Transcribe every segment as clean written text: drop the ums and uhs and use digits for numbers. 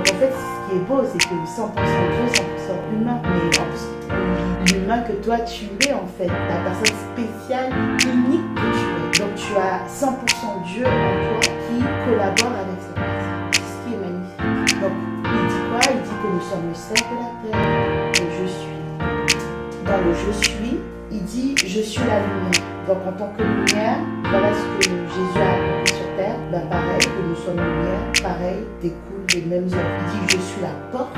En fait, ce qui est beau, c'est que 100% Dieu, 100% humain. Mais en plus, l'humain que toi tu es, en fait, la personne spéciale, unique que tu es. Donc tu as 100% Dieu en toi qui collabore avec cette personne. C'est ce qui est magnifique. Donc il dit quoi? Il dit que nous sommes le sel de la terre, le je suis. Dans le je suis, il dit je suis la lumière. Donc en tant que lumière, voilà ce que Jésus a accompli sur terre. Ben, pareil, que nous sommes lumière, pareil, découle des mêmes œuvres. Il dit je suis la porte.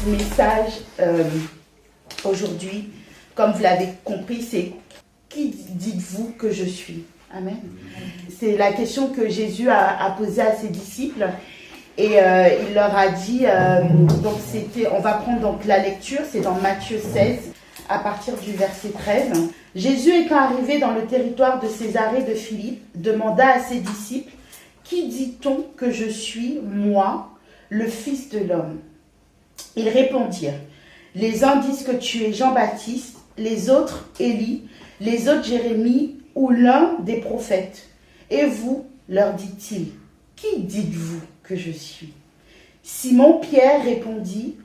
Le message aujourd'hui, comme vous l'avez compris, c'est qui dites-vous que je suis? Amen. C'est la question que Jésus a posée à ses disciples et il leur a dit, donc on va prendre donc la lecture, c'est dans Matthieu 16 à partir du verset 13. Jésus étant arrivé dans le territoire de Césarée de Philippe, demanda à ses disciples, qui dit-on que je suis, moi, le Fils de l'homme? Ils répondirent, les uns disent que tu es Jean-Baptiste, les autres Élie, les autres Jérémie ou l'un des prophètes. Et vous, leur dit-il, qui dites-vous que je suis? Simon-Pierre répondit,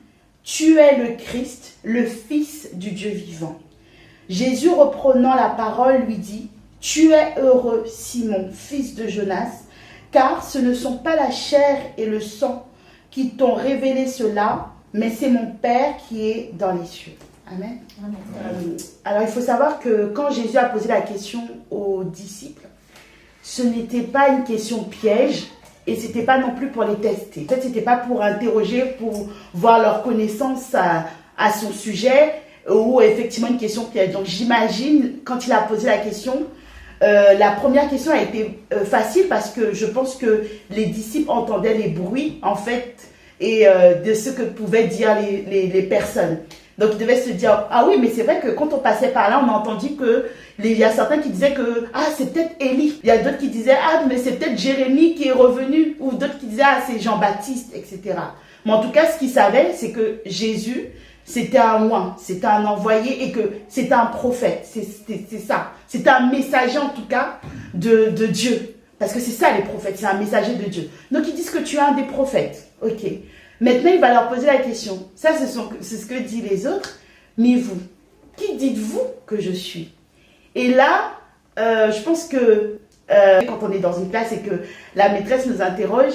tu es le Christ, le Fils du Dieu vivant. Jésus reprenant la parole lui dit, tu es heureux, Simon, fils de Jonas, car ce ne sont pas la chair et le sang qui t'ont révélé cela, mais c'est mon Père qui est dans les cieux. Amen. Amen. Alors, il faut savoir que quand Jésus a posé la question aux disciples, ce n'était pas une question piège et ce n'était pas non plus pour les tester. En fait, ce n'était pas pour interroger, pour voir leur connaissance à son sujet ou effectivement une question piège. Donc, j'imagine, quand il a posé la question, la première question a été facile parce que je pense que les disciples entendaient les bruits, en fait, et de ce que pouvaient dire les personnes. Donc ils devaient se dire, ah oui, mais c'est vrai que quand on passait par là, on a entendu que il y a certains qui disaient que, ah c'est peut-être Élie. Il y a d'autres qui disaient, ah mais c'est peut-être Jérémie qui est revenu. Ou d'autres qui disaient, ah c'est Jean-Baptiste, etc. Mais en tout cas, ce qu'ils savaient, c'est que Jésus, c'était un oint, c'était un envoyé et que c'était un prophète. C'est ça. C'était un messager en tout cas de Dieu. Parce que c'est ça les prophètes, c'est un messager de Dieu. Donc ils disent que tu es un des prophètes. Ok. Maintenant, il va leur poser la question. Ça, c'est ce que disent les autres. Mais vous, qui dites-vous que je suis? Et là, je pense que quand on est dans une classe et que la maîtresse nous interroge,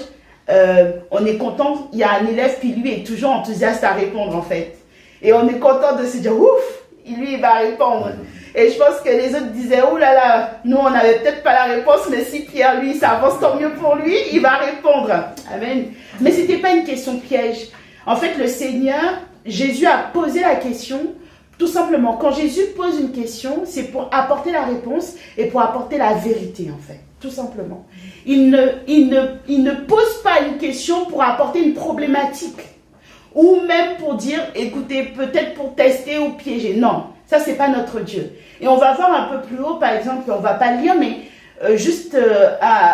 on est content. Il y a un élève qui, lui, est toujours enthousiaste à répondre, en fait. Et on est content de se dire, ouf, lui, il va répondre. Et je pense que les autres disaient, oh là là, nous, on n'avait peut-être pas la réponse, mais si Pierre, lui, ça avance, tant mieux pour lui, il va répondre. Amen. Mais ce n'était pas une question piège. En fait, le Seigneur, Jésus a posé la question, tout simplement. Quand Jésus pose une question, c'est pour apporter la réponse et pour apporter la vérité, en fait. Tout simplement. Il ne pose pas une question pour apporter une problématique. Ou même pour dire, écoutez, peut-être pour tester ou piéger. Non. Ça, c'est pas notre Dieu. Et on va voir un peu plus haut, par exemple, on va pas lire, mais juste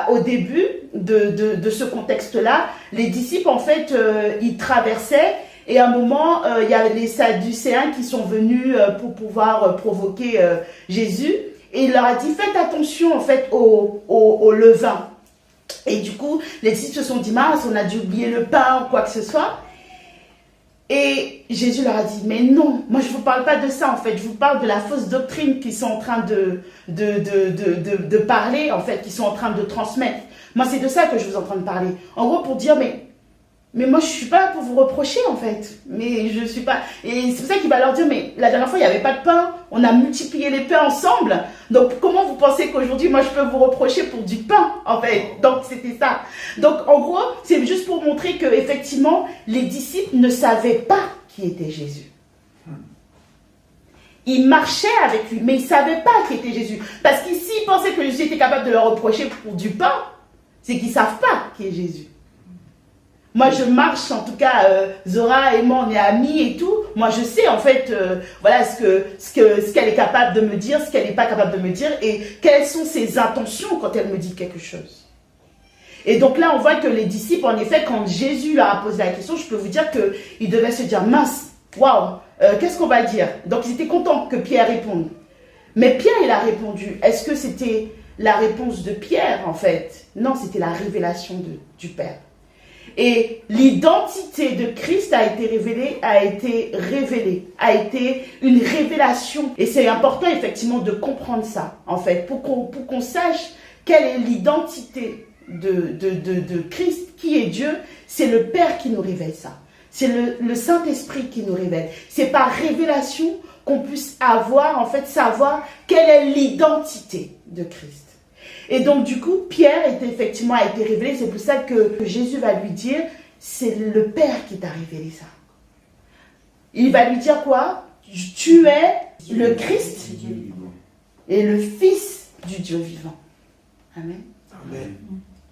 au début de ce contexte-là, les disciples, en fait, ils traversaient et à un moment, il y a les Sadducéens qui sont venus pour pouvoir provoquer Jésus et il leur a dit, faites attention, en fait, au levain. Et du coup, les disciples se sont dit, mince, on a dû oublier le pain ou quoi que ce soit. Et Jésus leur a dit, mais non, moi je ne vous parle pas de ça en fait, je vous parle de la fausse doctrine qu'ils sont en train de parler, en fait, qu'ils sont en train de transmettre. Moi c'est de ça que je vous suis en train de parler. En gros pour dire, mais moi je ne suis pas là pour vous reprocher en fait, mais je ne suis pas... Et c'est pour ça qu'il va leur dire, mais la dernière fois il n'y avait pas de pain, on a multiplié les pains ensemble, donc comment vous pensez qu'aujourd'hui moi je peux vous reprocher pour du pain en fait? Donc c'était ça. Donc en gros c'est juste pour montrer que effectivement les disciples ne savaient pas qui était Jésus. Ils marchaient avec lui, mais ils ne savaient pas qui était Jésus. Parce qu'ici ils pensaient que Jésus était capable de leur reprocher pour du pain, c'est qu'ils ne savent pas qui est Jésus. Moi, je marche, en tout cas, Zora et moi, on est amis et tout. Moi, je sais, en fait, voilà, ce qu'elle est capable de me dire, ce qu'elle n'est pas capable de me dire, et quelles sont ses intentions quand elle me dit quelque chose. Et donc là, on voit que les disciples, en effet, quand Jésus leur a posé la question, je peux vous dire qu'ils devaient se dire, mince, waouh, qu'est-ce qu'on va dire? Donc, ils étaient contents que Pierre réponde. Mais Pierre, il a répondu. Est-ce que c'était la réponse de Pierre, en fait? Non, c'était la révélation du Père. Et l'identité de Christ a été révélée, a été une révélation. Et c'est important, effectivement, de comprendre ça, en fait, pour qu'on sache quelle est l'identité de Christ, qui est Dieu. C'est le Père qui nous révèle ça. C'est le Saint-Esprit qui nous révèle. C'est par révélation qu'on puisse avoir, en fait, savoir quelle est l'identité de Christ. Et donc, du coup, Pierre a été révélé. C'est pour ça que Jésus va lui dire, c'est le Père qui t'a révélé ça. Il va lui dire quoi? Tu es le Christ et le Fils du Dieu vivant. Amen. Amen.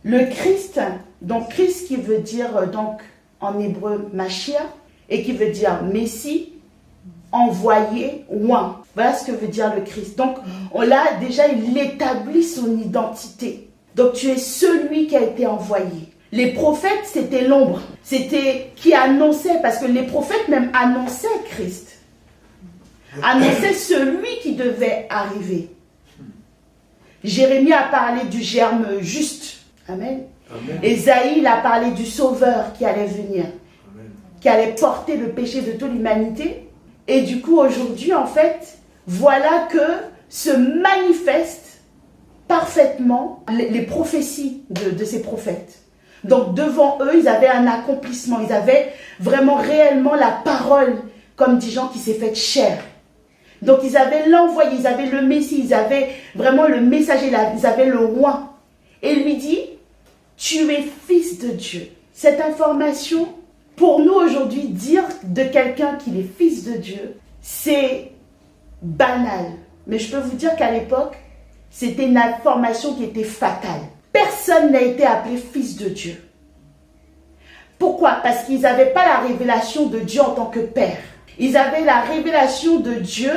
Le Christ, donc Christ qui veut dire donc en hébreu Mashiach, et qui veut dire Messie, envoyé, oint. Voilà ce que veut dire le Christ. Donc, là, déjà, il établit son identité. Donc, tu es celui qui a été envoyé. Les prophètes, c'était l'ombre. C'était qui annonçait, parce que les prophètes même annonçaient Christ. Annonçaient celui qui devait arriver. Jérémie a parlé du germe juste. Amen. Amen. Ésaïe, il a parlé du sauveur qui allait venir. Amen. Qui allait porter le péché de toute l'humanité. Et du coup, aujourd'hui, en fait, voilà que se manifestent parfaitement les prophéties de ces prophètes. Donc, devant eux, ils avaient un accomplissement. Ils avaient vraiment, réellement la parole, comme dit Jean, qui s'est faite chair. Donc, ils avaient l'envoyé, ils avaient le Messie, ils avaient vraiment le messager, ils avaient le roi. Et il lui dit, tu es fils de Dieu. Cette information, pour nous aujourd'hui, dire de quelqu'un qu'il est fils de Dieu, c'est banal. Mais je peux vous dire qu'à l'époque, c'était une information qui était fatale. Personne n'a été appelé fils de Dieu. Pourquoi? Parce qu'ils n'avaient pas la révélation de Dieu en tant que Père. Ils avaient la révélation de Dieu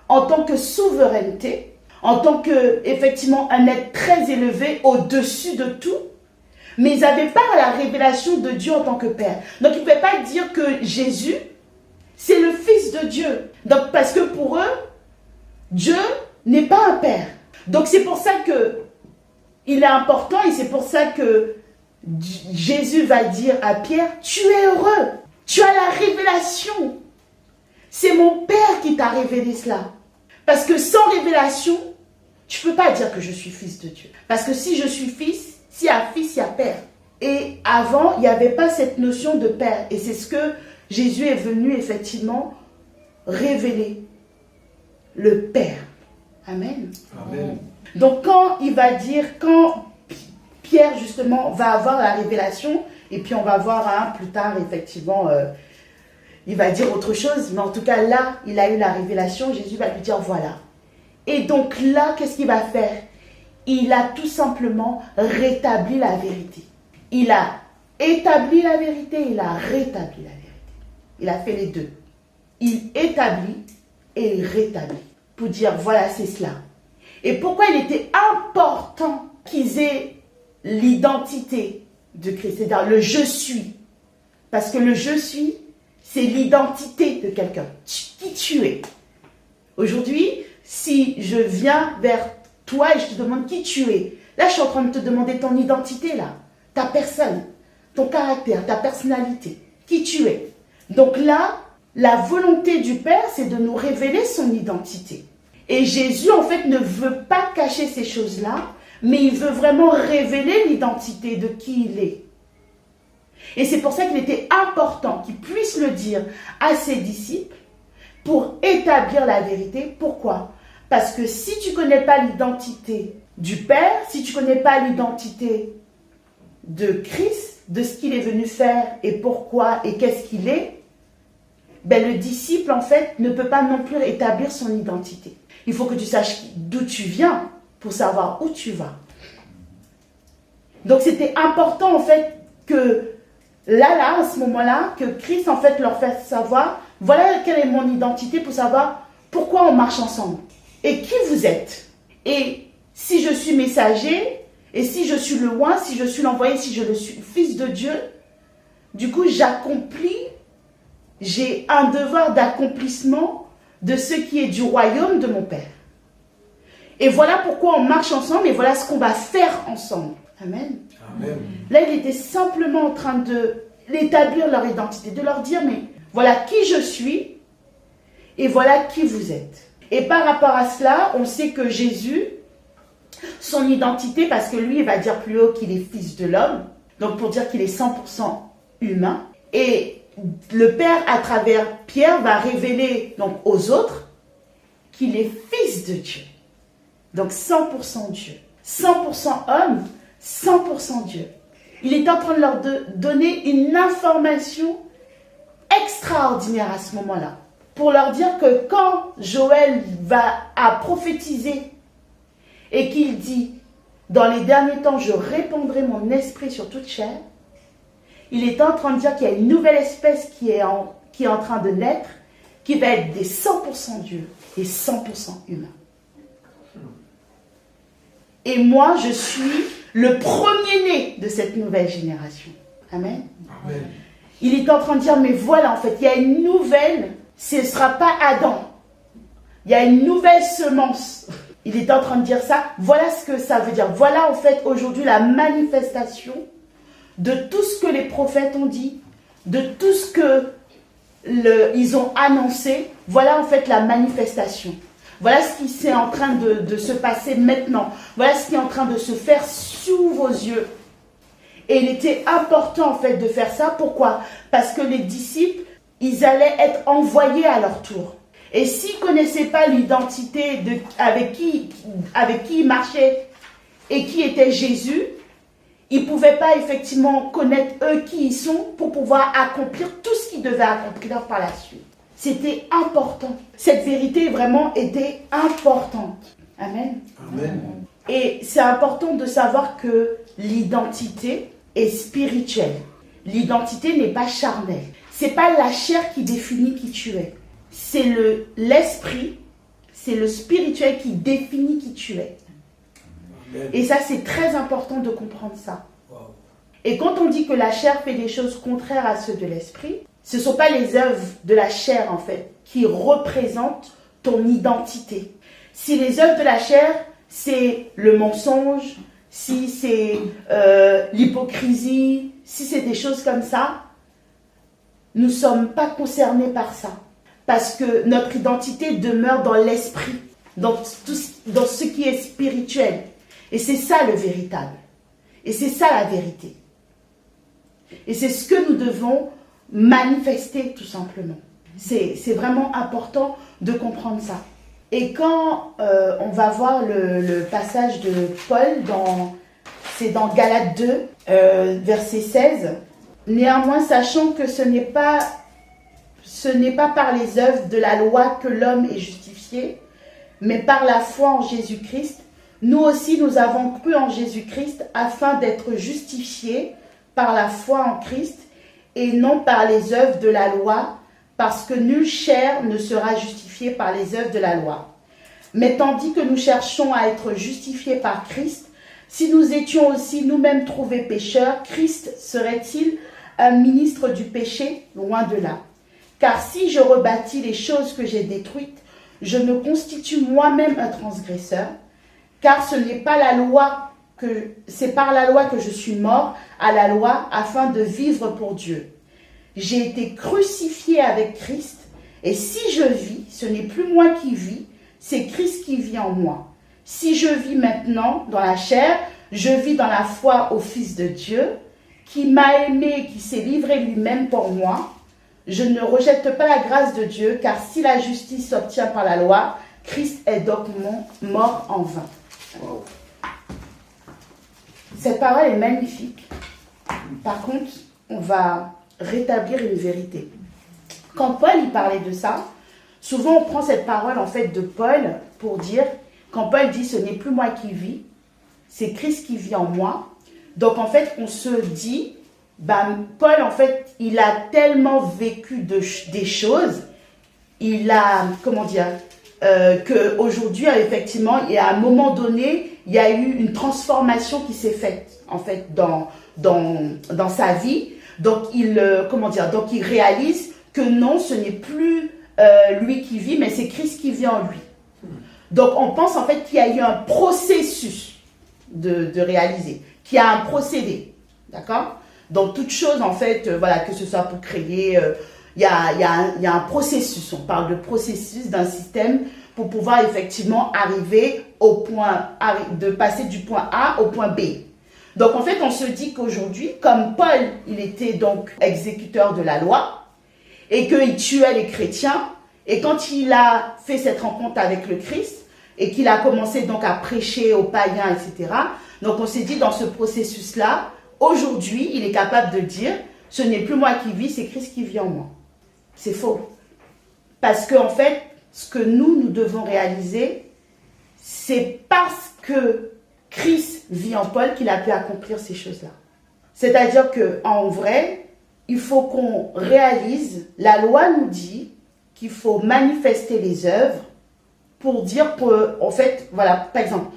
en tant que souveraineté, en tant que, effectivement, un être très élevé au-dessus de tout. Mais ils n'avaient pas la révélation de Dieu en tant que Père. Donc, ils ne pouvaient pas dire que Jésus, c'est le Fils de Dieu. Donc, parce que pour eux, Dieu n'est pas un Père. Donc, c'est pour ça que il est important et c'est pour ça que Jésus va dire à Pierre, tu es heureux, tu as la révélation. C'est mon Père qui t'a révélé cela. Parce que sans révélation, tu ne peux pas dire que je suis fils de Dieu. Parce que si je suis fils, s'il y a fils, il y a père. Et avant, il n'y avait pas cette notion de père. Et c'est ce que Jésus est venu effectivement révéler. Le Père. Amen. Amen. Donc quand il va dire, quand Pierre justement va avoir la révélation, et puis on va voir plus tard effectivement, il va dire autre chose, mais en tout cas là, il a eu la révélation, Jésus va lui dire voilà. Et donc là, qu'est-ce qu'il va faire? Il a tout simplement rétabli la vérité. Il a établi la vérité, il a rétabli la vérité. Il a fait les deux. Il établit et il rétablit. Pour dire, voilà, c'est cela. Et pourquoi il était important qu'ils aient l'identité de Christ, c'est-à-dire le « je suis ». Parce que le « je suis », c'est l'identité de quelqu'un, qui tu es. Aujourd'hui, si je viens vers toi et je te demande qui tu es, là, je suis en train de te demander ton identité, là, ta personne, ton caractère, ta personnalité, qui tu es. Donc là, la volonté du Père, c'est de nous révéler son identité. Et Jésus, en fait, ne veut pas cacher ces choses-là, mais il veut vraiment révéler l'identité de qui il est. Et c'est pour ça qu'il était important qu'il puisse le dire à ses disciples pour établir la vérité. Pourquoi? Parce que si tu ne connais pas l'identité du Père, si tu ne connais pas l'identité de Christ, de ce qu'il est venu faire et pourquoi et qu'est-ce qu'il est, ben le disciple, en fait, ne peut pas non plus établir son identité. Il faut que tu saches d'où tu viens pour savoir où tu vas. Donc, c'était important, en fait, que là, à ce moment-là, que Christ, en fait, leur fait savoir, voilà quelle est mon identité pour savoir pourquoi on marche ensemble. Et qui vous êtes. Et si je suis messager, et si je suis le oint, si je suis l'envoyé, si je suis fils de Dieu, du coup, j'ai un devoir d'accomplissement de ce qui est du royaume de mon Père. Et voilà pourquoi on marche ensemble et voilà ce qu'on va faire ensemble. Amen. Amen. Là, il était simplement en train d'établir leur identité, de leur dire, mais voilà qui je suis et voilà qui vous êtes. Et par rapport à cela, on sait que Jésus, son identité, parce que lui, il va dire plus haut qu'il est fils de l'homme, donc pour dire qu'il est 100% humain, et le Père, à travers Pierre, va révéler donc aux autres qu'il est fils de Dieu. Donc 100% Dieu, 100% homme, 100% Dieu. Il est en train de leur donner une information extraordinaire à ce moment-là. Pour leur dire que quand Joël a prophétisé et qu'il dit « Dans les derniers temps, je répandrai mon esprit sur toute chair », il est en train de dire qu'il y a une nouvelle espèce qui est en train de naître, qui va être des 100% Dieu et 100% humain. Et moi, je suis le premier-né de cette nouvelle génération. Amen. Amen. Il est en train de dire, mais voilà, en fait, il y a une nouvelle, ce ne sera pas Adam. Il y a une nouvelle semence. Il est en train de dire ça. Voilà ce que ça veut dire. Voilà, en fait, aujourd'hui, la manifestation de tout ce que les prophètes ont dit, de tout ce qu'ils ont annoncé. Voilà, en fait, la manifestation. Voilà ce qui est en train de se passer maintenant. Voilà ce qui est en train de se faire sous vos yeux. Et il était important en fait de faire ça. Pourquoi? Parce que les disciples, ils allaient être envoyés à leur tour. Et s'ils ne connaissaient pas l'identité avec qui ils marchaient et qui était Jésus, ils ne pouvaient pas effectivement connaître eux qui ils sont pour pouvoir accomplir tout ce qu'ils devaient accomplir par la suite. C'était important. Cette vérité vraiment était importante. Amen. Amen. Et c'est important de savoir que l'identité est spirituelle. L'identité n'est pas charnelle. C'est pas la chair qui définit qui tu es. C'est l'esprit, c'est le spirituel qui définit qui tu es. Amen. Et ça, c'est très important de comprendre ça. Wow. Et quand on dit que la chair fait des choses contraires à ceux de l'esprit, ce ne sont pas les œuvres de la chair, en fait, qui représentent ton identité. Si les œuvres de la chair, c'est le mensonge, si c'est l'hypocrisie, si c'est des choses comme ça, nous ne sommes pas concernés par ça. Parce que notre identité demeure dans l'esprit, dans ce qui est spirituel. Et c'est ça le véritable. Et c'est ça la vérité. Et c'est ce que nous devons manifester tout simplement. C'est vraiment important de comprendre ça. Et quand on va voir le passage de Paul, c'est dans Galates 2, verset 16. Néanmoins, sachant que ce n'est pas par les œuvres de la loi que l'homme est justifié, mais par la foi en Jésus-Christ, nous aussi nous avons cru en Jésus-Christ afin d'être justifiés par la foi en Christ et non par les œuvres de la loi, parce que nulle chair ne sera justifiée par les œuvres de la loi. Mais tandis que nous cherchons à être justifiés par Christ, si nous étions aussi nous-mêmes trouvés pécheurs, Christ serait-il un ministre du péché? Loin de là. Car si je rebâtis les choses que j'ai détruites, je me constitue moi-même un transgresseur, car ce n'est pas la loi c'est par la loi que je suis mort à la loi afin de vivre pour Dieu. J'ai été crucifié avec Christ, et si je vis, ce n'est plus moi qui vis, c'est Christ qui vit en moi. Si je vis maintenant dans la chair, je vis dans la foi au Fils de Dieu, qui m'a aimé, qui s'est livré lui-même pour moi. Je ne rejette pas la grâce de Dieu, car si la justice s'obtient par la loi, Christ est donc mort en vain. Wow. Cette parole est magnifique. Par contre, on va rétablir une vérité. Quand Paul il parlait de ça, souvent on prend cette parole en fait de Paul pour dire, quand Paul dit ce n'est plus moi qui vis, c'est Christ qui vit en moi. Donc en fait on se dit ben, Paul, en fait, il a tellement vécu des choses, il a, comment dire, qu'aujourd'hui, effectivement, et à un moment donné, il y a eu une transformation qui s'est faite, en fait, dans sa vie. Donc, comment dire, donc il réalise que non, ce n'est plus lui qui vit, mais c'est Christ qui vit en lui. Donc, on pense, en fait, qu'il y a eu un processus de réaliser, qu'il y a un procédé, d'accord? Donc, toute chose, en fait, voilà, que ce soit pour créer, il y a un processus, on parle de processus d'un système pour pouvoir effectivement arriver au point, de passer du point A au point B. Donc, en fait, on se dit qu'aujourd'hui, comme Paul, il était donc exécuteur de la loi et qu'il tuait les chrétiens, et quand il a fait cette rencontre avec le Christ et qu'il a commencé donc à prêcher aux païens, etc., donc on s'est dit dans ce processus-là, aujourd'hui, il est capable de dire, ce n'est plus moi qui vis, c'est Christ qui vit en moi. C'est faux. Parce qu'en fait, ce que nous devons réaliser, c'est parce que Christ vit en Paul qu'il a pu accomplir ces choses-là. C'est-à-dire qu'en vrai, il faut qu'on réalise, la loi nous dit qu'il faut manifester les œuvres pour dire qu'en fait, voilà, par exemple,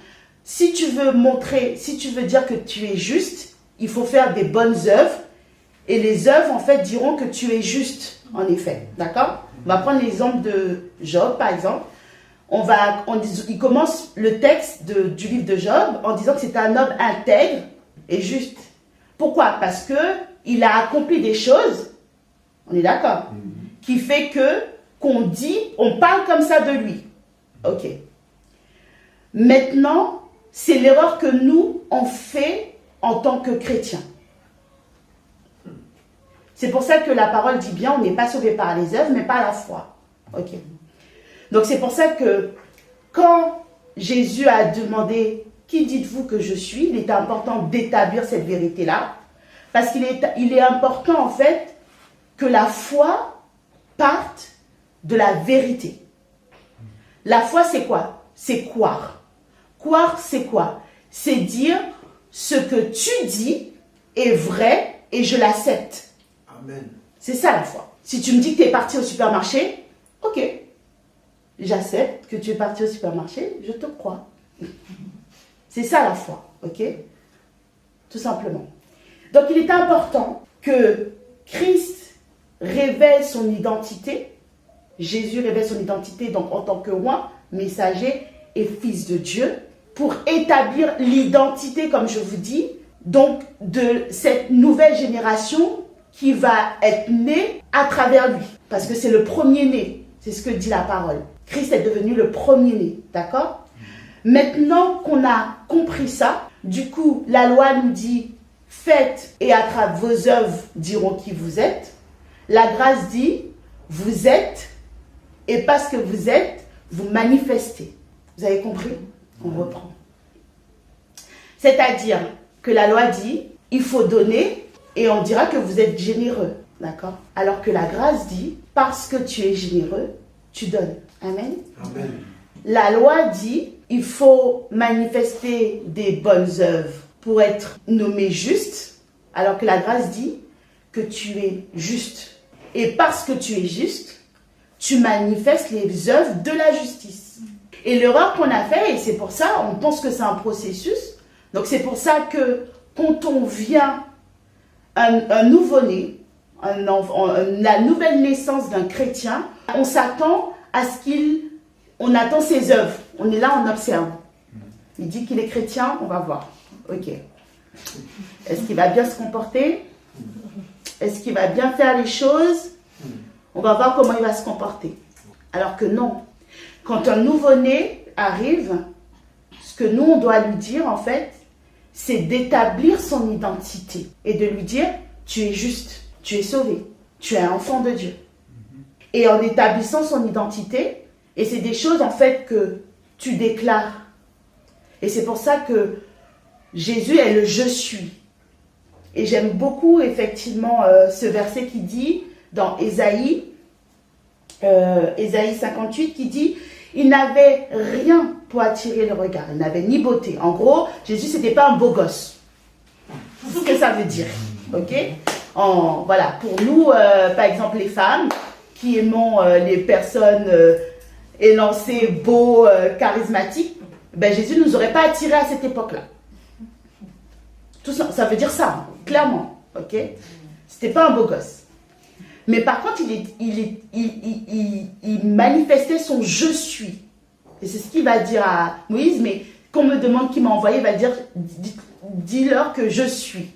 si tu veux dire que tu es juste, il faut faire des bonnes œuvres et les œuvres, en fait, diront que tu es juste, en effet. D'accord? On va prendre l'exemple de Job, par exemple. Il commence le texte du livre de Job en disant que c'est un homme intègre et juste. Pourquoi? Parce qu'il a accompli des choses, on est d'accord, qui fait on parle comme ça de lui. Ok. Maintenant, c'est l'erreur que nous, on fait en tant que chrétiens. C'est pour ça que la parole dit bien, on n'est pas sauvé par les œuvres, mais par la foi. Ok. Donc c'est pour ça que quand Jésus a demandé « Qui dites-vous que je suis ?», il était important d'établir cette vérité-là. Parce qu'il est important en fait que la foi parte de la vérité. La foi c'est quoi? C'est croire. Croire c'est quoi? C'est dire ce que tu dis est vrai et je l'accepte. Amen. C'est ça la foi. Si tu me dis que tu es parti au supermarché, ok. J'accepte que tu es parti au supermarché, je te crois. C'est ça la foi, ok? Tout simplement. Donc il est important que Christ révèle son identité. Jésus révèle son identité donc en tant que roi, messager et fils de Dieu pour établir l'identité, comme je vous dis, donc de cette nouvelle génération qui va être née à travers lui. Parce que c'est le premier-né, c'est ce que dit la parole. Christ est devenu le premier-né, d'accord? Maintenant qu'on a compris ça, du coup, la loi nous dit « Faites et à travers vos œuvres diront qui vous êtes ». La grâce dit « Vous êtes et parce que vous êtes, vous manifestez ». Vous avez compris? On reprend. C'est-à-dire que la loi dit « Il faut donner et on dira que vous êtes généreux ». D'accord? Alors que la grâce dit « Parce que tu es généreux, tu donnes ». Amen. Amen. La loi dit il faut manifester des bonnes œuvres pour être nommé juste, alors que la grâce dit que tu es juste. Et parce que tu es juste, tu manifestes les œuvres de la justice. Et l'erreur qu'on a fait, et c'est pour ça, on pense que c'est un processus, donc c'est pour ça que quand on vient un nouveau-né, la nouvelle naissance d'un chrétien, on s'attend à ce on attend ses œuvres. On est là, on observe. Il dit qu'il est chrétien, on va voir. Ok. Est-ce qu'il va bien se comporter? Est-ce qu'il va bien faire les choses? On va voir comment il va se comporter. Alors que non. Quand un nouveau-né arrive, ce que nous, on doit lui dire, en fait, c'est d'établir son identité et de lui dire, tu es juste, tu es sauvé, tu es un enfant de Dieu. Et en établissant son identité, et c'est des choses en fait que tu déclares. Et c'est pour ça que Jésus est le « je suis ». Et j'aime beaucoup effectivement ce verset qui dit dans Ésaïe 58 qui dit « Il n'avait rien pour attirer le regard, il n'avait ni beauté ». En gros, Jésus, c'était pas un beau gosse. C'est ce que ça veut dire. Ok? Voilà, pour nous, par exemple, les femmes qui aimons les personnes élancées, beaux, charismatiques, ben, Jésus ne nous aurait pas attirés à cette époque-là. Tout ça, ça veut dire ça, clairement. Ok? C'était pas un beau gosse. Mais par contre, il manifestait son je suis. Et c'est ce qu'il va dire à Moïse, mais qu'on me demande qui m'a envoyé, il va dire, dis-leur que je suis.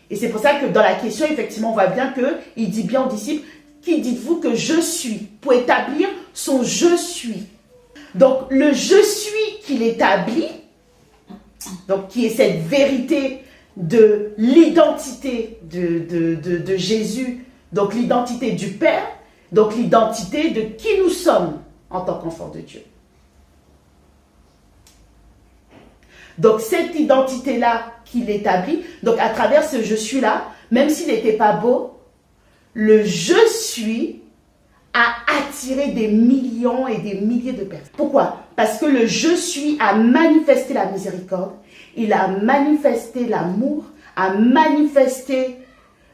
Et c'est pour ça que dans la question, effectivement, on voit bien qu'il dit bien aux disciples, qui dites-vous que je suis? Pour établir son je suis. Donc, le je suis qu'il établit, donc qui est cette vérité de l'identité de Jésus, donc l'identité du Père, donc l'identité de qui nous sommes en tant qu'enfants de Dieu. Donc cette identité-là qu'il établit, donc à travers ce je suis-là, même s'il n'était pas beau, le je suis a attiré des millions et des milliers de personnes. Pourquoi? Parce que le je suis a manifesté la miséricorde, il a manifesté l'amour, a manifesté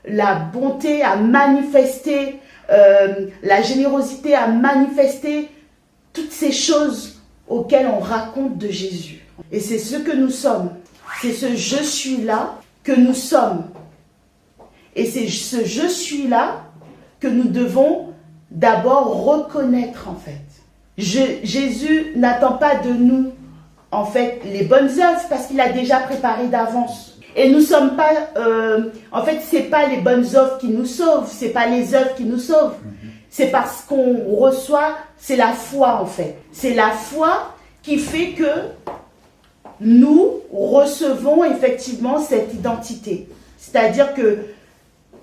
la bonté, a manifesté la générosité, a manifesté toutes ces choses auxquelles on raconte de Jésus. Et c'est ce que nous sommes. C'est ce je suis-là que nous sommes. Et c'est ce je suis-là que nous devons d'abord reconnaître en fait. Jésus n'attend pas de nous en fait les bonnes œuvres parce qu'il a déjà préparé d'avance. Et nous sommes pas, en fait, c'est pas les bonnes œuvres qui nous sauvent, c'est pas les œuvres qui nous sauvent. C'est parce qu'on reçoit, c'est la foi en fait. C'est la foi qui fait que nous recevons effectivement cette identité. C'est-à-dire que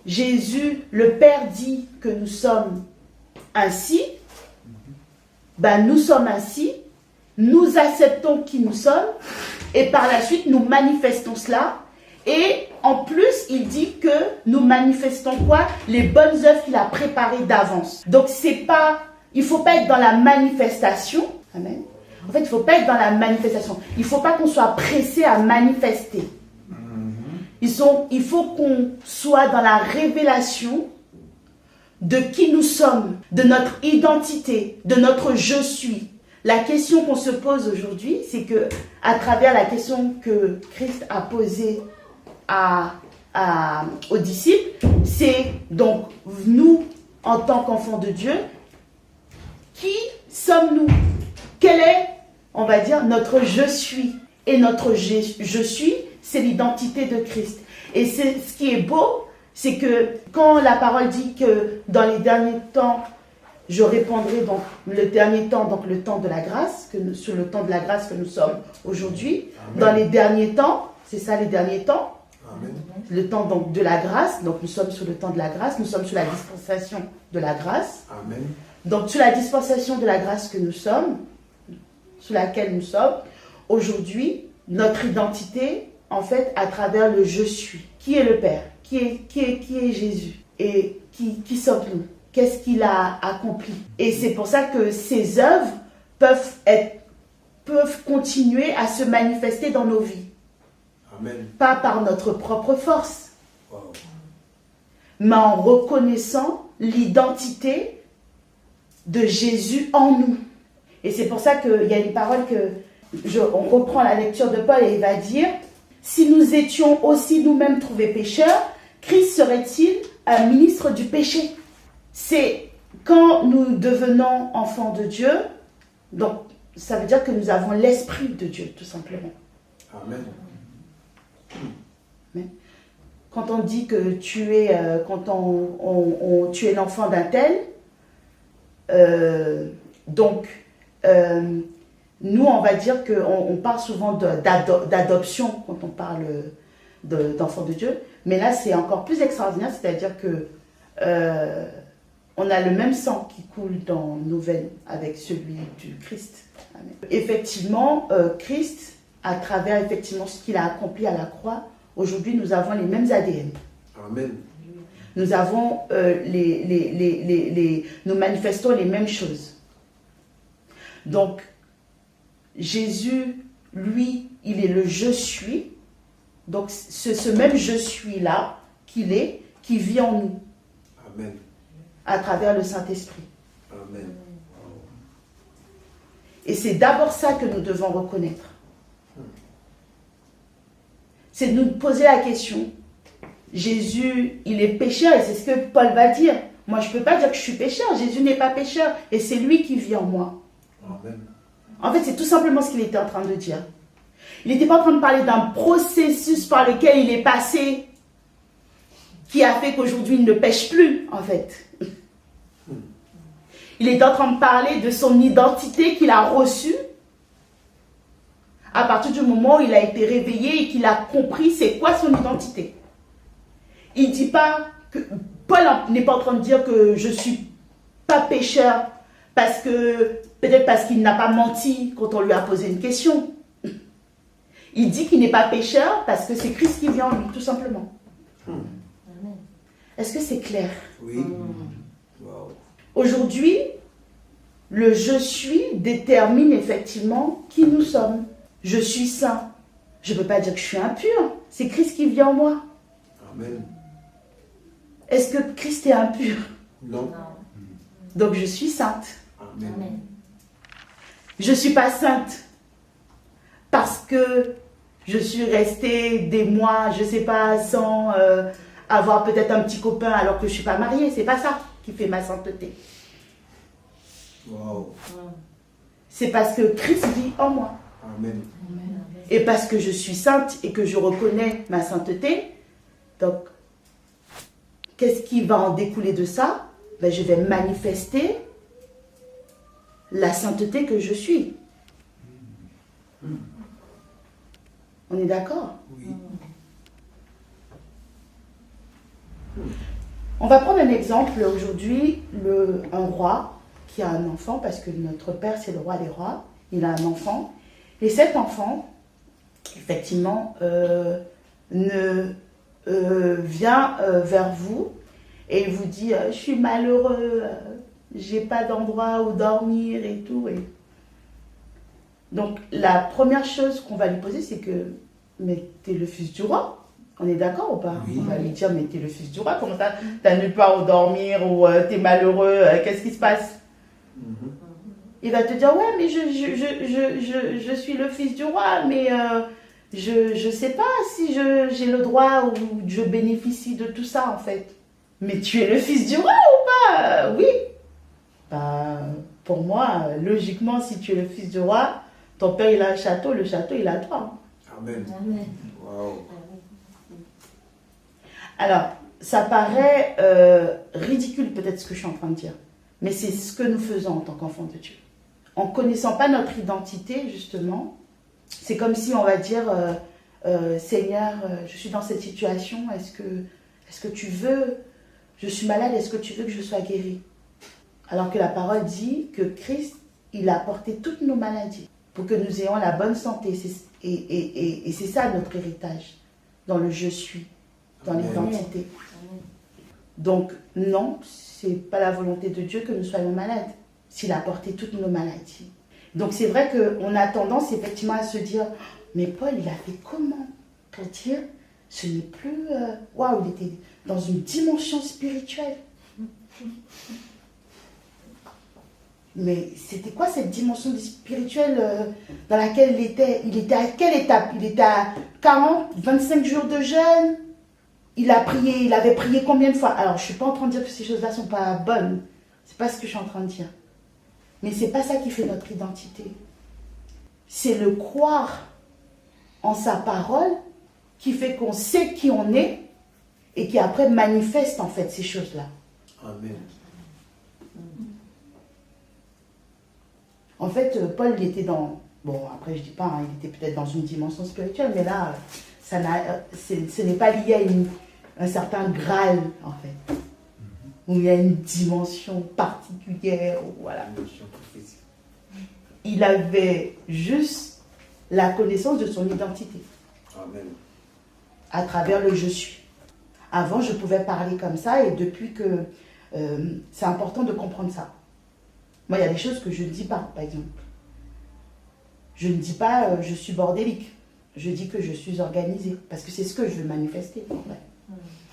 Jésus, le Père dit que nous sommes ainsi, ben nous sommes ainsi, nous acceptons qui nous sommes, et par la suite nous manifestons cela. Et en plus, il dit que nous manifestons quoi? Les bonnes œuvres qu'il a préparées d'avance. Donc c'est pas, il ne faut pas être dans la manifestation. Amen. En fait, il ne faut pas être dans la manifestation. Il ne faut pas qu'on soit pressé à manifester. Il faut qu'on soit dans la révélation de qui nous sommes, de notre identité, de notre je suis. La question qu'on se pose aujourd'hui, c'est que à travers la question que Christ a posée aux disciples, c'est donc nous, en tant qu'enfants de Dieu, qui sommes-nous? Quel est, on va dire, notre je suis? Et notre je suis, c'est l'identité de Christ. Et c'est ce qui est beau, c'est que quand la parole dit que dans les derniers temps, je répondrai donc le dernier temps, donc le temps de la grâce, sur le temps de la grâce que nous sommes aujourd'hui. Dans les derniers temps, c'est ça les derniers temps. Amen. Le temps donc de la grâce, donc nous sommes sur le temps de la grâce, nous sommes sur la dispensation de la grâce. Amen. Donc sur la dispensation de la grâce que nous sommes, sur laquelle nous sommes, aujourd'hui, notre identité, en fait, à travers le je suis. Qui est le Père? Qui est Jésus? Et qui sommes-nous? Qu'est-ce qu'il a accompli? Et c'est pour ça que ces œuvres peuvent continuer à se manifester dans nos vies. Amen. Pas par notre propre force, wow, mais en reconnaissant l'identité de Jésus en nous. Et c'est pour ça qu'il y a une parole on reprend la lecture de Paul et il va dire: si nous étions aussi nous-mêmes trouvés pécheurs, Christ serait-il un ministre du péché? C'est quand nous devenons enfants de Dieu, donc ça veut dire que nous avons l'esprit de Dieu, tout simplement. Amen. Amen. Quand on dit que tu es, tu es l'enfant d'un tel, nous on va dire qu'on parle souvent d'adoption quand on parle d'enfants de Dieu, mais là c'est encore plus extraordinaire, c'est-à-dire que on a le même sang qui coule dans nos veines avec celui du Christ. Amen. Effectivement, Christ, à travers effectivement ce qu'il a accompli à la croix, aujourd'hui nous avons les mêmes ADN. Amen. Nous avons nous manifestons les mêmes choses. Donc, Jésus, lui, il est le je suis. Donc, ce même je suis là qu'il est, qui vit en nous Amen. à travers le Saint-Esprit. Amen. Et c'est d'abord ça que nous devons reconnaître. C'est de nous poser la question. Jésus, il est pécheur et c'est ce que Paul va dire. Moi, je ne peux pas dire que je suis pécheur. Jésus n'est pas pécheur et c'est lui qui vit en moi. Amen. En fait, c'est tout simplement ce qu'il était en train de dire. Il n'était pas en train de parler d'un processus par lequel il est passé qui a fait qu'aujourd'hui il ne pêche plus, en fait. Il est en train de parler de son identité qu'il a reçue à partir du moment où il a été réveillé et qu'il a compris c'est quoi son identité. Il ne dit pas que Paul n'est pas en train de dire que je ne suis pas pécheur parce que peut-être parce qu'il n'a pas menti quand on lui a posé une question. Il dit qu'il n'est pas pécheur parce que c'est Christ qui vit en lui, tout simplement. Est-ce que c'est clair? Oui. Wow. Aujourd'hui, le je suis détermine effectivement qui nous sommes. Je suis saint. Je ne peux pas dire que je suis impur. C'est Christ qui vit en moi. Amen. Est-ce que Christ est impur? Non. Donc je suis sainte. Amen. Je ne suis pas sainte parce que je suis restée des mois, je ne sais pas, sans avoir peut-être un petit copain alors que je ne suis pas mariée. Ce n'est pas ça qui fait ma sainteté. Wow. C'est parce que Christ vit en moi. Amen. Et parce que je suis sainte et que je reconnais ma sainteté. Donc, qu'est-ce qui va en découler de ça? Ben, je vais manifester la sainteté que je suis. On est d'accord? Oui. On va prendre un exemple aujourd'hui, un roi qui a un enfant, parce que notre père c'est le roi des rois, il a un enfant, et cet enfant, effectivement, vient vers vous et il vous dit je suis malheureux, j'ai pas d'endroit où dormir et tout. Et... Donc la première chose qu'on va lui poser, c'est que mais t'es le fils du roi. On est d'accord ou pas? Oui. On va lui dire mais t'es le fils du roi, comment ça t'as nulle part où dormir ou t'es malheureux, qu'est-ce qui se passe? Il va te dire ouais mais je suis le fils du roi, mais je sais pas si j'ai le droit ou je bénéficie de tout ça en fait. Mais tu es le fils du roi ou pas? Oui. Bah, pour moi, logiquement, si tu es le fils du roi, ton père il a un château, le château il a toi. Amen. Amen. Wow. Alors, ça paraît ridicule peut-être ce que je suis en train de dire, mais c'est ce que nous faisons en tant qu'enfants de Dieu. En connaissant pas notre identité, justement, c'est comme si on va dire Seigneur, je suis dans cette situation, est-ce que tu veux, je suis malade, est-ce que tu veux que je sois guérie? Alors que la parole dit que Christ, il a porté toutes nos maladies pour que nous ayons la bonne santé. Et c'est ça notre héritage, dans le je suis, dans l'identité. Donc non, c'est pas la volonté de Dieu que nous soyons malades, s'il a porté toutes nos maladies. Donc c'est vrai qu'on a tendance effectivement à se dire, mais Paul il a fait comment pour dire, ce n'est plus, waouh, il était dans une dimension spirituelle. Mais c'était quoi cette dimension spirituelle dans laquelle il était? Il était à quelle étape? Il était à 40, 25 jours de jeûne. Il avait prié combien de fois? Alors, je ne suis pas en train de dire que ces choses-là ne sont pas bonnes. Ce n'est pas ce que je suis en train de dire. Mais ce n'est pas ça qui fait notre identité. C'est le croire en sa parole qui fait qu'on sait qui on est et qui après manifeste en fait ces choses-là. Amen. En fait, Paul, il était dans... Bon, après, je dis pas, hein, il était peut-être dans une dimension spirituelle, mais là, ce n'est pas lié à un certain Graal, en fait. Où il y a une dimension particulière, voilà. Il avait juste la connaissance de son identité. Amen. À travers le « je suis ». Avant, je pouvais parler comme ça, et depuis que... c'est important de comprendre ça. Moi, il y a des choses que je ne dis pas, par exemple. Je ne dis pas je suis bordélique. Je dis que je suis organisée. Parce que c'est ce que je veux manifester, en fait.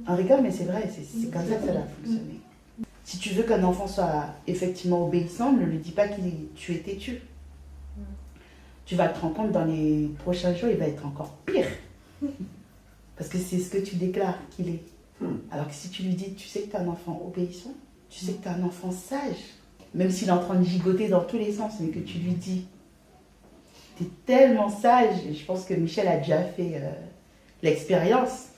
On rigole, mais c'est vrai, c'est comme ça que ça va fonctionner. Si tu veux qu'un enfant soit effectivement obéissant, ne lui dis pas qu'il est tu es têtu. Tu vas te rendre compte dans les prochains jours, il va être encore pire. Parce que c'est ce que tu déclares qu'il est. Alors que si tu lui dis, tu sais que tu es un enfant obéissant, tu sais que tu es un enfant sage, même s'il est en train de gigoter dans tous les sens, mais que tu lui dis, tu es tellement sage, et je pense que Michel a déjà fait l'expérience.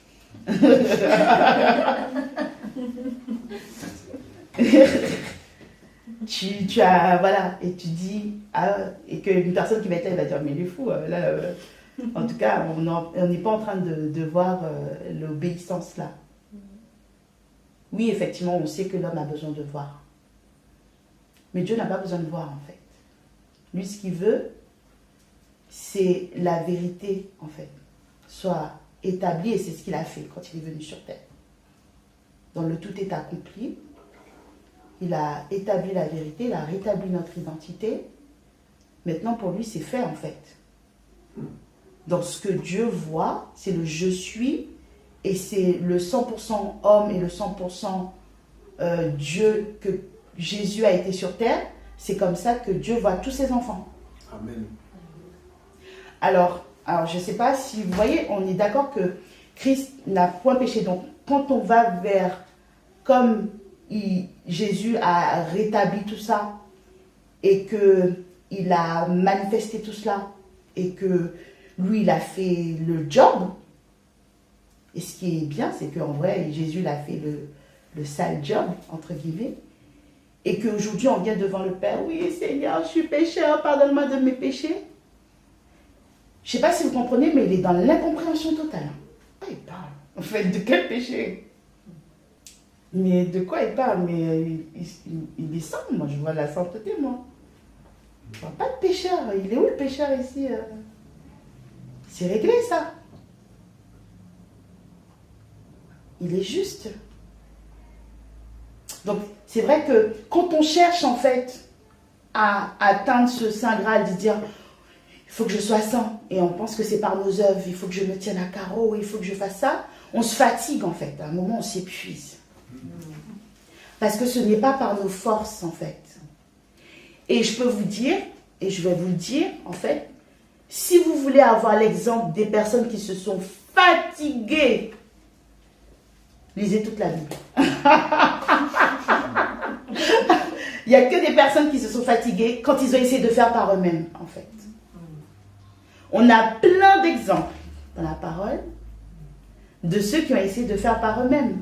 tu as, voilà, et tu dis, et qu'une personne qui va être là, elle va dire, mais il est fou, en tout cas, on n'est pas en train de voir l'obéissance là. Oui, effectivement, on sait que l'homme a besoin de voir. Mais Dieu n'a pas besoin de voir, en fait. Lui, ce qu'il veut, c'est la vérité, en fait, soit établie, et c'est ce qu'il a fait quand il est venu sur terre. Dans le tout est accompli, il a établi la vérité, il a rétabli notre identité. Maintenant, pour lui, c'est fait, en fait. Donc, ce que Dieu voit, c'est le « je suis », et c'est le 100% homme et le 100% Dieu que Jésus a été sur terre. C'est comme ça que Dieu voit tous ses enfants. Amen. Alors je ne sais pas si vous voyez, on est d'accord que Christ n'a point péché. Donc, quand on va vers, comme Jésus a rétabli tout ça, et qu'il a manifesté tout cela, et que lui, il a fait le job. Et ce qui est bien, c'est qu'en vrai, Jésus, il a fait le sale job, entre guillemets. Et qu'aujourd'hui, on vient devant le Père. Oui, Seigneur, je suis pécheur, pardonne-moi de mes péchés. Je ne sais pas si vous comprenez, mais il est dans l'incompréhension totale. De quoi il parle? En fait, de quel péché? Mais de quoi il parle? Mais il est saint, moi, je vois la sainteté, moi. Je ne vois pas de pécheur. Il est où le pécheur ici? C'est réglé, ça. Il est juste. Donc, c'est vrai que quand on cherche, en fait, à atteindre ce Saint Graal, de dire, il faut que je sois saint, et on pense que c'est par nos œuvres, il faut que je me tienne à carreau, il faut que je fasse ça, on se fatigue, en fait. À un moment, on s'épuise. Parce que ce n'est pas par nos forces, en fait. Et je peux vous dire, et je vais vous le dire, en fait, si vous voulez avoir l'exemple des personnes qui se sont fatiguées, lisez toute la Bible. Il n'y a que des personnes qui se sont fatiguées quand ils ont essayé de faire par eux-mêmes, en fait. On a plein d'exemples dans la parole de ceux qui ont essayé de faire par eux-mêmes.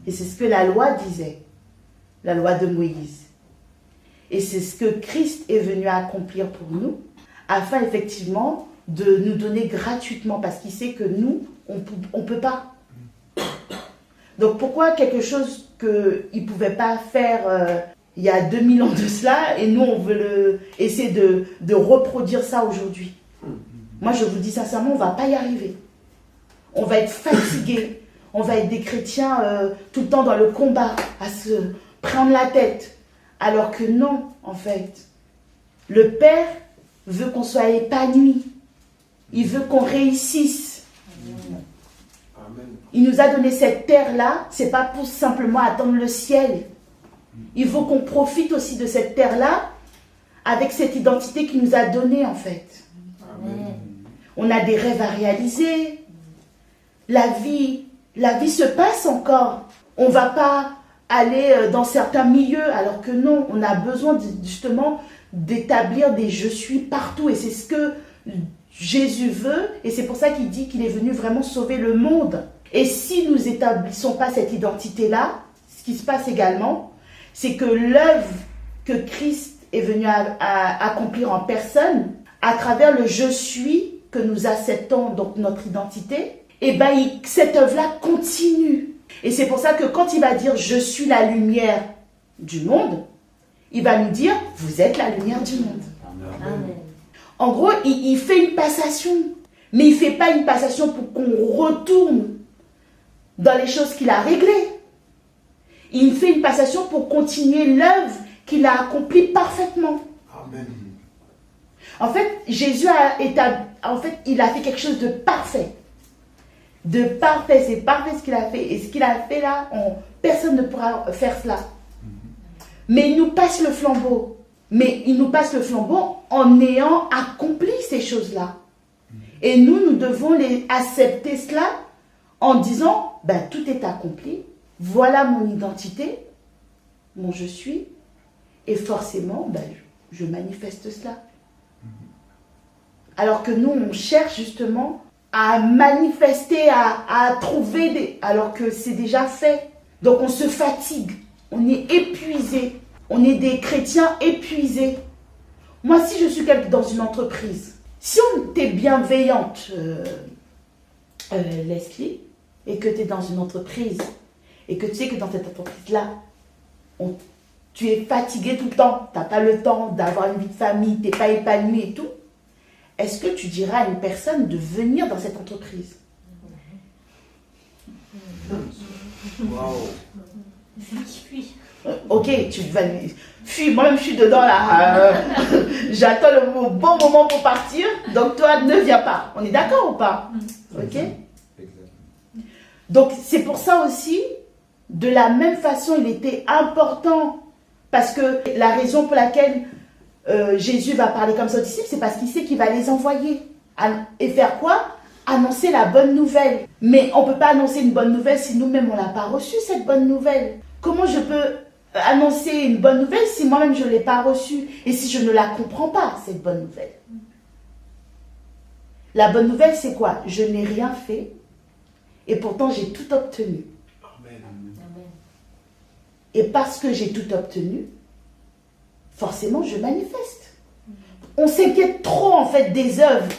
Et c'est ce que la loi disait, la loi de Moïse. Et c'est ce que Christ est venu accomplir pour nous, afin effectivement de nous donner gratuitement, parce qu'il sait que nous, on ne peut pas. Donc pourquoi quelque chose qu'il ne pouvait pas faire il y a 2000 ans de cela, et nous on veut essayer de reproduire ça aujourd'hui? Moi je vous dis sincèrement, on ne va pas y arriver. On va être fatigué, on va être des chrétiens tout le temps dans le combat, à se prendre la tête. Alors que non, en fait, le Père veut qu'on soit épanoui. Il veut qu'on réussisse. Amen. Il nous a donné cette terre-là, c'est pas pour simplement attendre le ciel. Il faut qu'on profite aussi de cette terre-là avec cette identité qu'il nous a donnée, en fait. Amen. On a des rêves à réaliser. La vie se passe encore. On ne va pas aller dans certains milieux, alors que non, on a besoin justement d'établir des « je suis » partout. Et c'est ce que Jésus veut, et c'est pour ça qu'il dit qu'il est venu vraiment sauver le monde. Et si nous n'établissons pas cette identité-là, ce qui se passe également, c'est que l'œuvre que Christ est venu à accomplir en personne, à travers le « je suis » que nous acceptons, donc notre identité, et bien cette œuvre-là continue. Et c'est pour ça que quand il va dire « je suis la lumière du monde », il va nous dire « vous êtes la lumière du monde ». Amen. En gros, il fait une passation, mais il ne fait pas une passation pour qu'on retourne dans les choses qu'il a réglées. Il fait une passation pour continuer l'œuvre qu'il a accomplie parfaitement. Amen. En fait, Jésus il a fait quelque chose de parfait. De parfait, c'est parfait ce qu'il a fait. Et ce qu'il a fait là, personne ne pourra faire cela. Mais il nous passe le flambeau. Mais il nous passe le flambeau en ayant accompli ces choses-là. Et nous devons accepter cela en disant, ben, tout est accompli. Voilà mon identité, mon je suis. Et forcément, ben, je manifeste cela. Alors que nous, on cherche justement à manifester, à trouver, alors que c'est déjà fait. Donc on se fatigue, on est épuisé. On est des chrétiens épuisés. Moi, si je suis dans une entreprise, si on est bienveillante, Leslie, et que tu es dans une entreprise, et que tu sais que dans cette entreprise-là, tu es fatigué tout le temps, tu n'as pas le temps d'avoir une vie de famille, tu n'es pas épanoui et tout, est-ce que tu diras à une personne de venir dans cette entreprise? Waouh. Ok, tu vas fuis, moi-même je suis dedans là, j'attends le bon moment pour partir, donc toi ne viens pas, on est d'accord ou pas? Ok. Donc c'est pour ça aussi, de la même façon il était important, parce que la raison pour laquelle Jésus va parler comme ça aux disciples, c'est parce qu'il sait qu'il va les envoyer, et faire quoi? Annoncer la bonne nouvelle. Mais on ne peut pas annoncer une bonne nouvelle si nous-mêmes on ne l'a pas reçue cette bonne nouvelle. Comment je peux annoncer une bonne nouvelle si moi-même je ne l'ai pas reçue et si je ne la comprends pas, cette bonne nouvelle? La bonne nouvelle, c'est quoi? Je n'ai rien fait et pourtant j'ai tout obtenu. Amen. Et parce que j'ai tout obtenu, forcément je manifeste. On s'inquiète trop en fait des œuvres,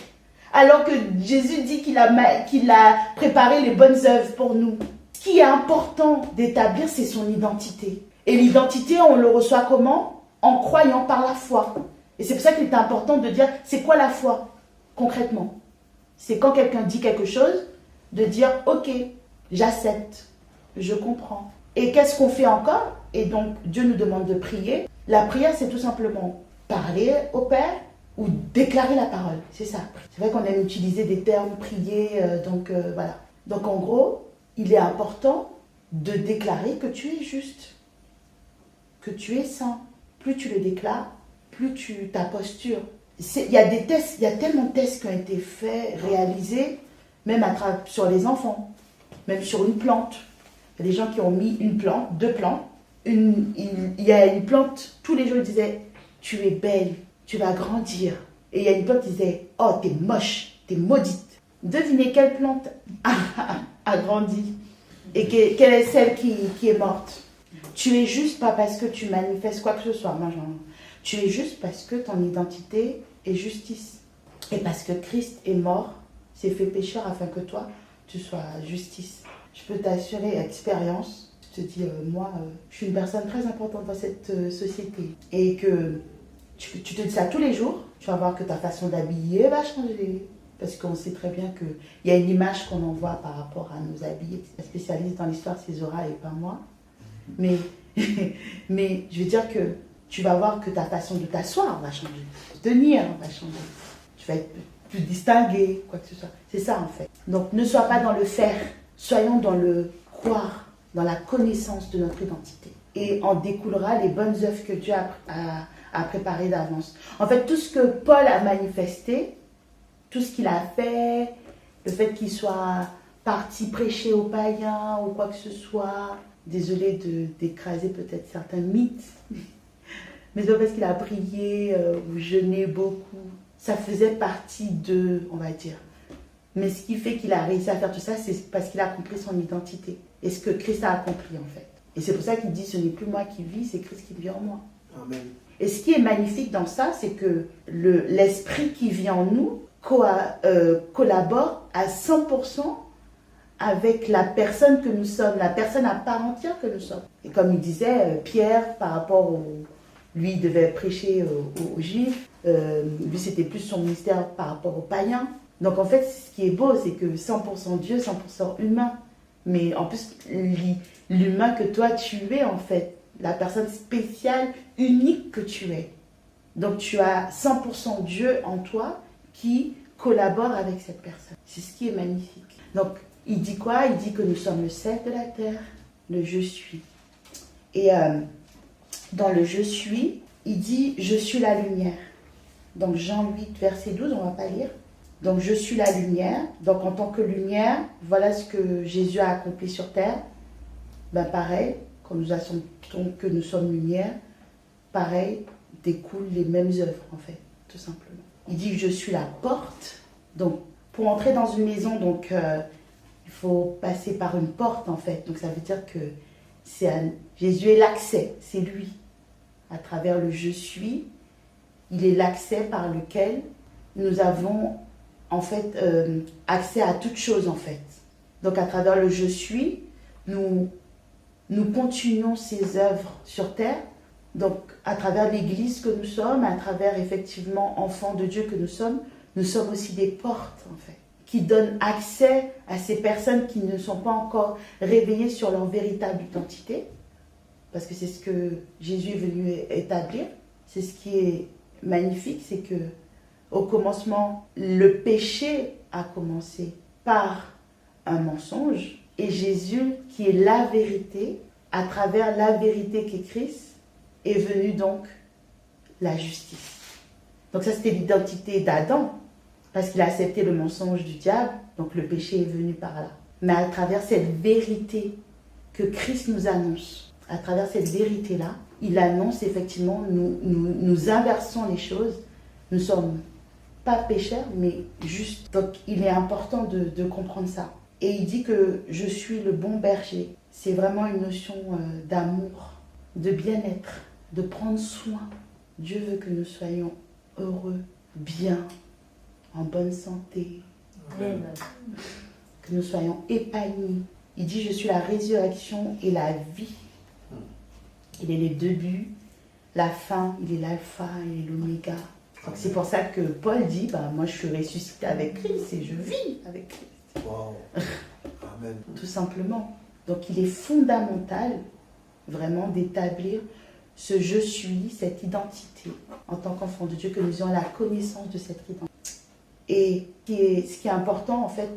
alors que Jésus dit qu'il a préparé les bonnes œuvres pour nous. Ce qui est important d'établir, c'est son identité. Et l'identité, on le reçoit comment? En croyant par la foi. Et c'est pour ça qu'il est important de dire, c'est quoi la foi, concrètement? C'est quand quelqu'un dit quelque chose, de dire, ok, j'accepte, je comprends. Et qu'est-ce qu'on fait encore? Et donc, Dieu nous demande de prier. La prière, c'est tout simplement parler au Père ou déclarer la parole. C'est ça. C'est vrai qu'on aime utiliser des termes, prier, voilà. Donc, en gros, il est important de déclarer que tu es juste, que tu es saint. Plus tu le déclares, plus ta posture. Il y a des tests, il y a tellement de tests qui ont été faits, réalisés, même sur les enfants, même sur une plante. Il y a des gens qui ont mis une plante, 2 plantes. Il y a une plante, tous les jours ils disaient, tu es belle, tu vas grandir. Et il y a une plante qui disait, oh t'es moche, t'es maudite. Devinez quelle plante a grandi et quelle est celle qui est morte. Tu es juste pas parce que tu manifestes quoi que ce soit. Tu es juste parce que ton identité est justice. Et parce que Christ est mort, s'est fait pécheur afin que toi, tu sois justice. Je peux t'assurer, expérience, je te dis, moi, je suis une personne très importante dans cette société. Et que tu te dis ça tous les jours, tu vas voir que ta façon d'habiller va changer. Parce qu'on sait très bien qu'il y a une image qu'on envoie par rapport à nos habits. La spécialiste dans l'histoire, c'est Zora et pas moi. Mais je veux dire que tu vas voir que ta façon de t'asseoir va changer. De tenir va changer. Tu vas être plus distingué, quoi que ce soit. C'est ça en fait. Donc ne sois pas dans le faire, soyons dans le croire, dans la connaissance de notre identité. Et en découlera les bonnes œuvres que Dieu a préparées d'avance. En fait, tout ce que Paul a manifesté, tout ce qu'il a fait, le fait qu'il soit parti prêcher aux païens ou quoi que ce soit, désolé d'écraser peut-être certains mythes, mais c'est parce qu'il a prié ou jeûné beaucoup, ça faisait partie de, on va dire. Mais ce qui fait qu'il a réussi à faire tout ça, c'est parce qu'il a compris son identité et ce que Christ a accompli en fait. Et c'est pour ça qu'il dit, ce n'est plus moi qui vis, c'est Christ qui vit en moi. Amen. Et ce qui est magnifique dans ça, c'est que l'esprit qui vit en nous collabore à 100% avec la personne que nous sommes, la personne à part entière que nous sommes. Et comme il disait, Pierre, par rapport lui, il devait prêcher aux Juifs, lui, c'était plus son ministère par rapport aux païens. Donc en fait, ce qui est beau, c'est que 100% Dieu, 100% humain. Mais en plus, l'humain que toi tu es, en fait, la personne spéciale, unique que tu es. Donc tu as 100% Dieu en toi qui collabore avec cette personne. C'est ce qui est magnifique. Donc il dit quoi? Il dit que nous sommes le sel de la terre, le je suis. Et dans le je suis, il dit je suis la lumière. Donc Jean 8, verset 12, on ne va pas lire. Donc je suis la lumière. Donc en tant que lumière, voilà ce que Jésus a accompli sur terre. Ben pareil, quand nous assentons que nous sommes lumière, pareil, découlent les mêmes œuvres en fait, tout simplement. Il dit je suis la porte. Donc pour entrer dans une maison, donc il faut passer par une porte en fait. Donc ça veut dire que Jésus est l'accès, c'est lui. À travers le je suis, il est l'accès par lequel nous avons en fait accès à toute chose en fait. Donc à travers le je suis, nous continuons ses œuvres sur terre. Donc à travers l'église que nous sommes, à travers effectivement enfants de Dieu que nous sommes aussi des portes en fait, qui donnent accès à ces personnes qui ne sont pas encore réveillées sur leur véritable identité, parce que c'est ce que Jésus est venu établir. C'est ce qui est magnifique, c'est que au commencement, le péché a commencé par un mensonge, et Jésus, qui est la vérité, à travers la vérité qu'est Christ, est venu donc la justice. Donc ça, c'était l'identité d'Adam, parce qu'il a accepté le mensonge du diable, donc le péché est venu par là. Mais à travers cette vérité que Christ nous annonce, à travers cette vérité-là, il annonce effectivement, nous inversons les choses, nous sommes pas pécheurs, mais juste. Donc il est important de comprendre ça. Et il dit que je suis le bon berger. C'est vraiment une notion d'amour, de bien-être, de prendre soin. Dieu veut que nous soyons heureux, bien, en bonne santé, Amen. que nous soyons épanouis. Il dit je suis la résurrection et la vie. Il est les débuts, la fin, il est l'alpha et l'oméga. Donc c'est pour ça que Paul dit, moi je suis ressuscité avec Christ et je vis avec Christ. Wow. Amen. Tout simplement. Donc il est fondamental vraiment d'établir ce je suis, cette identité en tant qu'enfant de Dieu, que nous ayons la connaissance de cette identité. Et ce qui est important en fait,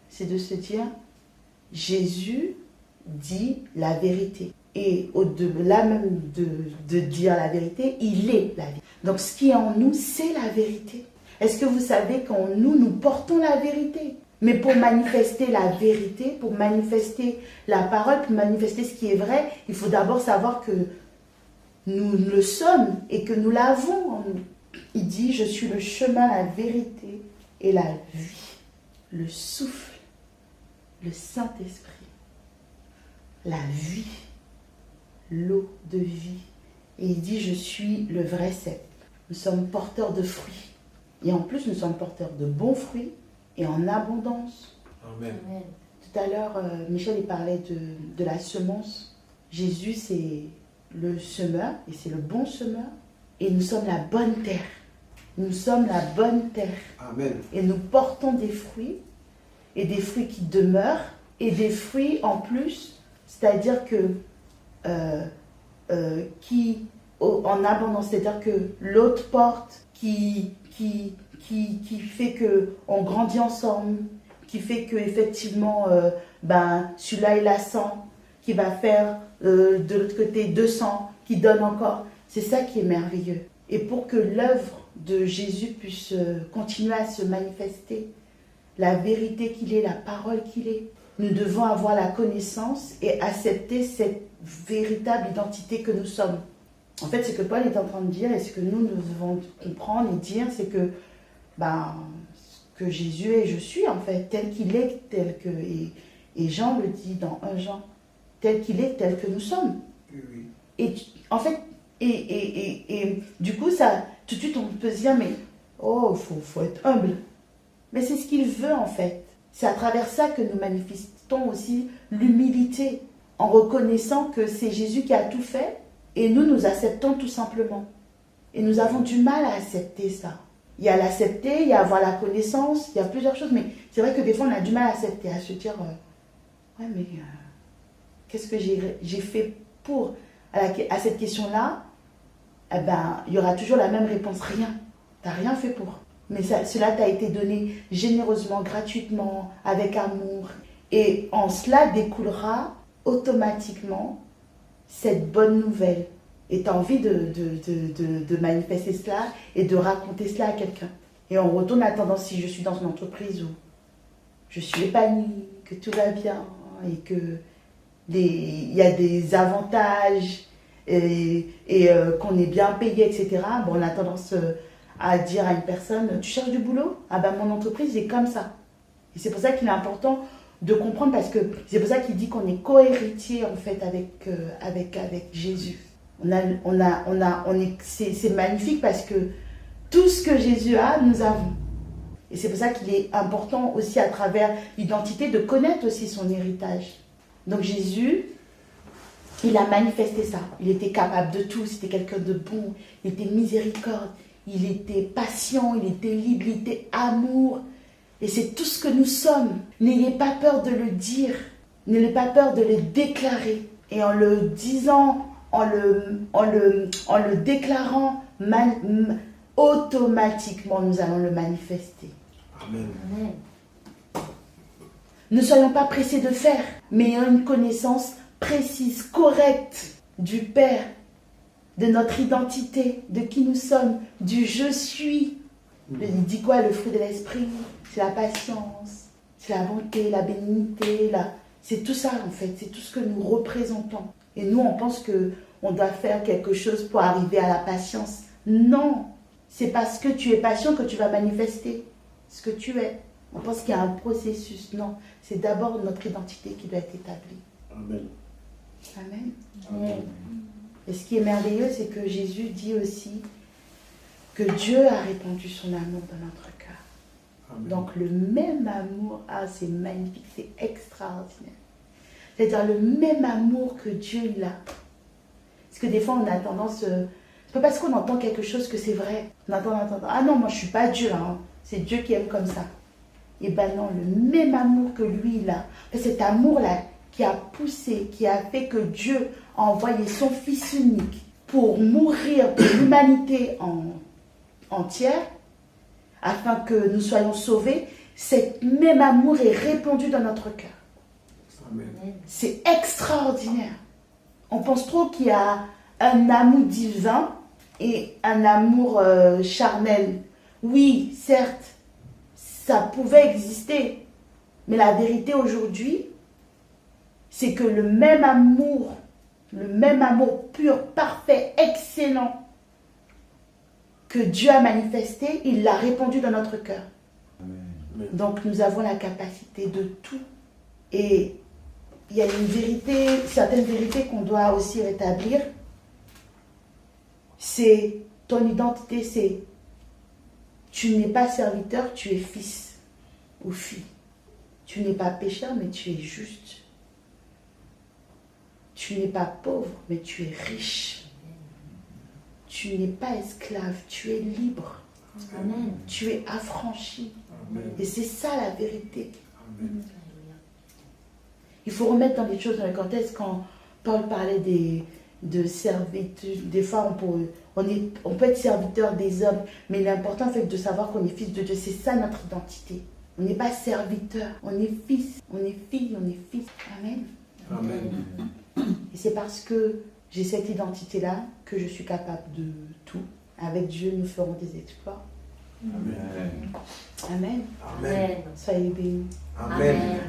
c'est de se dire, Jésus dit la vérité. Et au-delà même de dire la vérité, il est la vérité. Donc ce qui est en nous, c'est la vérité. Est-ce que vous savez qu'en nous, nous portons la vérité? Mais pour manifester la vérité, pour manifester la parole, pour manifester ce qui est vrai, il faut d'abord savoir que nous le sommes et que nous l'avons en nous. Il dit, je suis le chemin, la vérité et la vie. Le souffle, le Saint-Esprit, la vie, l'eau de vie. Et il dit, je suis le vrai cep. Nous sommes porteurs de fruits. Et en plus, nous sommes porteurs de bons fruits et en abondance. Amen. Tout à l'heure, Michel parlait de la semence. Jésus, c'est le semeur et c'est le bon semeur. Et nous sommes la bonne terre. Nous sommes la bonne terre. Amen. Et nous portons des fruits, et des fruits qui demeurent, et des fruits en plus, c'est-à-dire que en abondance, c'est-à-dire que l'autre porte qui fait qu'on grandit ensemble, qui fait qu'effectivement, celui-là il a 100, qui va faire de l'autre côté 200, qui donne encore. C'est ça qui est merveilleux. Et pour que l'œuvre de Jésus puisse continuer à se manifester, la vérité qu'il est, la parole qu'il est, nous devons avoir la connaissance et accepter cette véritable identité que nous sommes. En fait, ce que Paul est en train de dire et ce que nous devons comprendre et dire, c'est que que Jésus est, je suis en fait, tel qu'il est, et Jean le dit dans 1 Jean, tel qu'il est, tel que nous sommes. Oui. Et en fait, et du coup, ça, tout de suite, on peut se dire, mais faut être humble. Mais c'est ce qu'il veut en fait. C'est à travers ça que nous manifestons aussi l'humilité, en reconnaissant que c'est Jésus qui a tout fait, et nous acceptons tout simplement. Et nous avons du mal à accepter ça. Il y a l'accepter, il y a avoir la connaissance, il y a plusieurs choses, mais c'est vrai que des fois on a du mal à accepter, à se dire, qu'est-ce que j'ai fait pour à cette question-là, eh ben, il y aura toujours la même réponse, rien. Tu n'as rien fait pour. Mais cela t'a été donné généreusement, gratuitement, avec amour. Et en cela découlera automatiquement cette bonne nouvelle. Et tu as envie de manifester cela et de raconter cela à quelqu'un. Et on retourne à la tendance, si je suis dans une entreprise où je suis épanouie, que tout va bien et que il y a des avantages et qu'on est bien payé, etc. Bon, on a tendance à dire à une personne, tu cherches du boulot? Ah ben mon entreprise est comme ça. Et c'est pour ça qu'il est important de comprendre, parce que c'est pour ça qu'il dit qu'on est co-héritier en fait avec Jésus. C'est magnifique parce que tout ce que Jésus a, nous avons. Et c'est pour ça qu'il est important aussi à travers l'identité de connaître aussi son héritage. Donc Jésus, il a manifesté ça. Il était capable de tout, c'était quelqu'un de bon, il était miséricorde, il était patient, il était libre, il était amour. Et c'est tout ce que nous sommes. N'ayez pas peur de le dire, n'ayez pas peur de le déclarer. Et en le disant, en le déclarant, automatiquement nous allons le manifester. Amen. Ne soyons pas pressés de faire, mais ayons une connaissance précise, correcte du Père, de notre identité, de qui nous sommes, du je suis. Il dit quoi? Le fruit de l'esprit, c'est la patience, c'est la bonté, la bénignité, c'est tout ça en fait, c'est tout ce que nous représentons. Et nous on pense qu'on doit faire quelque chose pour arriver à la patience. Non, c'est parce que tu es patient que tu vas manifester ce que tu es. On pense qu'il y a un processus. Non, c'est d'abord notre identité qui doit être établie. Amen. Amen. Amen. Et ce qui est merveilleux, c'est que Jésus dit aussi que Dieu a répandu son amour dans notre cœur. Amen. Donc le même amour, c'est magnifique, c'est extraordinaire. C'est-à-dire le même amour que Dieu il a. Parce que des fois on a tendance, c'est pas parce qu'on entend quelque chose que c'est vrai. On entend, ah non, moi je suis pas Dieu là, hein. C'est Dieu qui aime comme ça. Et ben non, le même amour que lui il a. Cet amour-là qui a poussé, qui a fait que Dieu a envoyé son Fils unique pour mourir pour l'humanité entière, afin que nous soyons sauvés, cet même amour est répandu dans notre cœur. Amen. C'est extraordinaire. On pense trop qu'il y a un amour divin et un amour charnel. Oui, certes, ça pouvait exister, mais la vérité aujourd'hui, c'est que le même amour pur, parfait, excellent, que Dieu a manifesté, il l'a répandu dans notre cœur. Amen. Donc nous avons la capacité de tout. Et il y a une vérité, certaines vérités qu'on doit aussi rétablir. C'est ton identité, c'est tu n'es pas serviteur, tu es fils ou fille. Tu n'es pas pécheur, mais tu es juste. Tu n'es pas pauvre, mais tu es riche. Tu n'es pas esclave, tu es libre. Amen. Tu es affranchi. Amen. Et c'est ça la vérité. Amen. Il faut remettre dans les choses dans le contexte. Quand Paul parlait de servitude, des fois on peut être serviteur des hommes, mais l'important c'est de savoir qu'on est fils de Dieu. C'est ça notre identité. On n'est pas serviteur, on est fils, on est fille, on est fils. Amen. Amen. Et c'est parce que j'ai cette identité-là que je suis capable de tout. Avec Dieu, nous ferons des exploits. Amen. Amen. Amen. Soyez bénis. Amen. Amen.